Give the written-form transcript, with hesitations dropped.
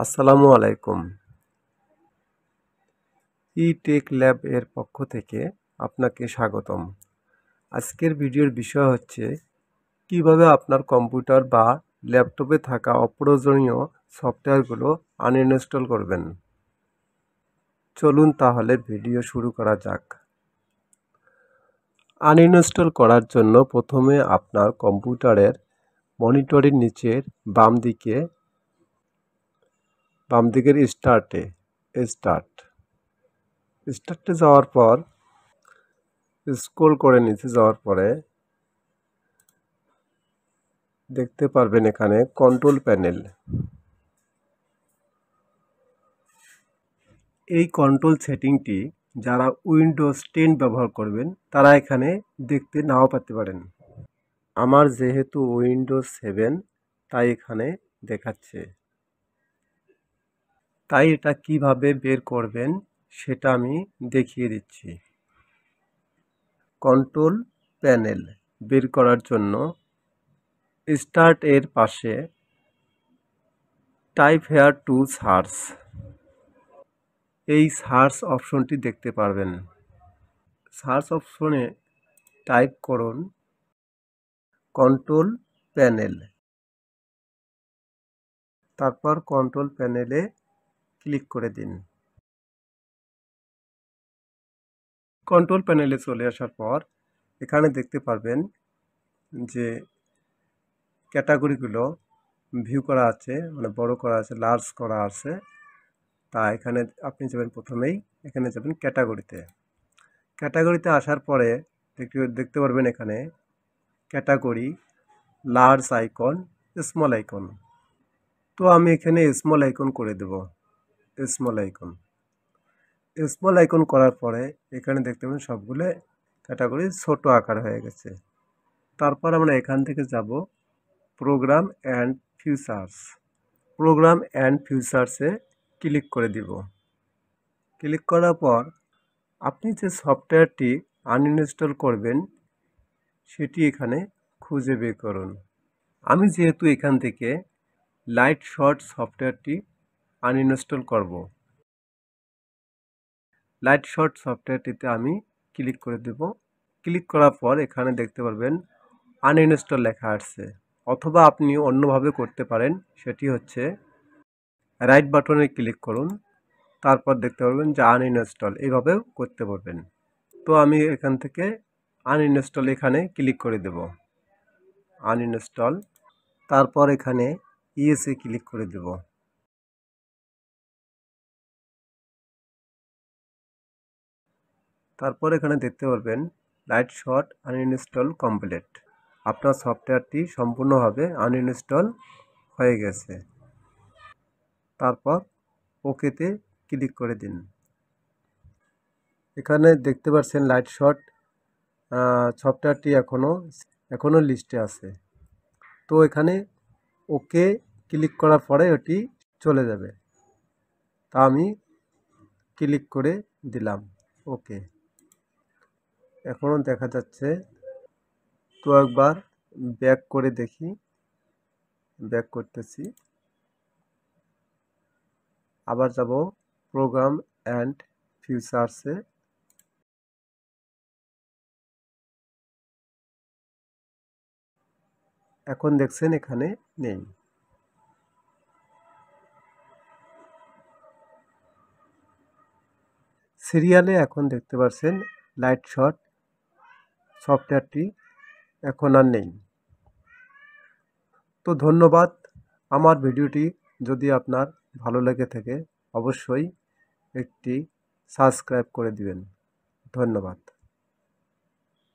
আসসালামু আলাইকুম। ই-টেক ল্যাব এর পক্ষ থেকে আপনাকে স্বাগতম। আজকের ভিডিওর বিষয় হচ্ছে কিভাবে আপনার কম্পিউটার বা ল্যাপটপে থাকা অপ্রয়োজনীয় সফটওয়্যারগুলো আনইনস্টল করবেন। চলুন তাহলে ভিডিও শুরু করা যাক। আনইনস্টল করার জন্য প্রথমে আপনার কম্পিউটারের মনিটরের নিচের বাম দিকের স্টার্টে যাওয়ার পর স্ক্রল করে নিচে যাওয়ার পরে দেখতে পারবেন এখানে কন্ট্রোল প্যানেল। এই কন্ট্রোল সেটিংটি যারা উইন্ডোজ 10 ব্যবহার করবেন তারা এখানে দেখতে নাও পেতে পারেন। আমার যেহেতু উইন্ডোজ 7 তাই এখানে দেখাচ্ছে। তাই এটা কিভাবে বের করবেন সেটা আমি দেখিয়ে দিচ্ছি। কন্ট্রোল প্যানেল বের করার জন্য স্টার্ট এর পাশে টাইপ হেয়ার টু সার্চ এই সার্চ অপশনটি দেখতে পারবেন। সার্চ অপশনে টাইপ করুন কন্ট্রোল প্যানেল, তারপর কন্ট্রোল প্যানেলে ক্লিক করে দিন। কন্ট্রোল প্যানেলে চলে আসার পর এখানে দেখতে পারবেন যে ক্যাটাগরিগুলো ভিউ করা আছে, মানে বড় করা আছে, লার্জ করা আছে। তা এখানে আপনি যাবেন, প্রথমেই এখানে যাবেন ক্যাটাগরিতে আসার পরে দেখতে পারবেন এখানে category, large icon, small icon. তো আমি এখানে স্মল আইকন করে দেব। স্মল আইকন করার পরে এখানে দেখতে পাবেন সবগুলো ক্যাটাগরি ছোট আকার হয়ে গেছে। তারপর আমরা এখান থেকে যাব প্রোগ্রাম অ্যান্ড ফিচার্সে ক্লিক করে দিব। ক্লিক করার পর আপনি যে সফটওয়্যারটি আনইনস্টল করবেন সেটি এখানে খুঁজে বের করুন। আমি যেহেতু এখান থেকে লাইটশট সফটওয়্যারটি আনইনস্টল করব, লাইটশট সফটওয়্যারটিতে আমি ক্লিক করে দেব। ক্লিক করার পর এখানে দেখতে পারবেন আনইনস্টল লেখা আসছে, অথবা আপনি অন্যভাবে করতে পারেন। সেটি হচ্ছে রাইট বাটনে ক্লিক করুন, তারপর দেখতে পারবেন যে আনইনস্টল, এইভাবেও করতে পারবেন। তো আমি এখান থেকে আনইনস্টল এখানে ক্লিক করে দেব, আনইনস্টল। তারপর এখানে ইয়েসে ক্লিক করে দেব। তারপর এখানে দেখতে পারবেন লাইটশট আনইনস্টল কমপ্লিট। আপনার সফটওয়্যারটি সম্পূর্ণভাবে আনইনস্টল হয়ে গেছে। তারপর ওকেতে ক্লিক করে দিন। এখানে দেখতে পাচ্ছেন লাইটশট সফটওয়্যারটি এখনো লিস্টে আছে। তো এখানে ওকে ক্লিক করার পরে ওটি চলে যাবে। তা আমি ক্লিক করে দিলাম ওকে। এখনও দেখা যাচ্ছে। তো একবার ব্যাক করে দেখি, ব্যাক করতেছি। আবার যাব প্রোগ্রাম অ্যান্ড ফিচার্সে। এখন দেখছেন এখানে নেই। সিরিয়ালে এখন দেখতে পাচ্ছেন লাইটশট সফটওয়্যারটি এখন আর নেই। তো ধন্যবাদ। আমার ভিডিওটি যদি আপনার ভালো লেগে থাকে অবশ্যই একটি সাবস্ক্রাইব করে দিবেন। ধন্যবাদ।